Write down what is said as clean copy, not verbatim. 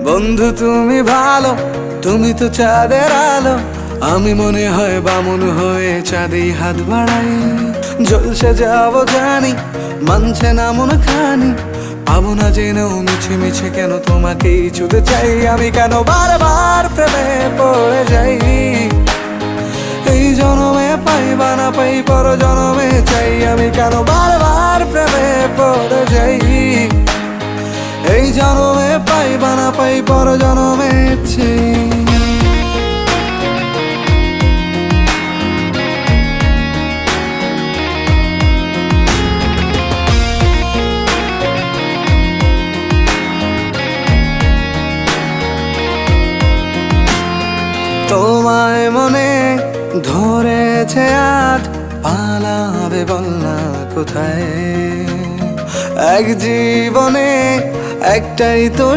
বন্ধু তুমি ভালো, তুমি তো চাঁদের আলো, আমি মনে হয় বামুন হয়ে চাঁদেই হাত বাড়াই। জলসে যাব জানি, মানছে না মন খানি, পাবো না জেনেও মিছে মিছে কেন তোমাকেই ছুতে চাই। আমি কেন বারবার প্রেমে পড়ে যাই, এই জনমে পাই বা না পাই পর জনমে চাই। আমি কেন বারবার প্রেমে পড়ে যাই, এই জনমে পাই বা না পাই পর জনমে চাই। তোমায় মনে ধরেছে আজ, পালাবে বল না কোথায়। এক জীবনে একটাই তো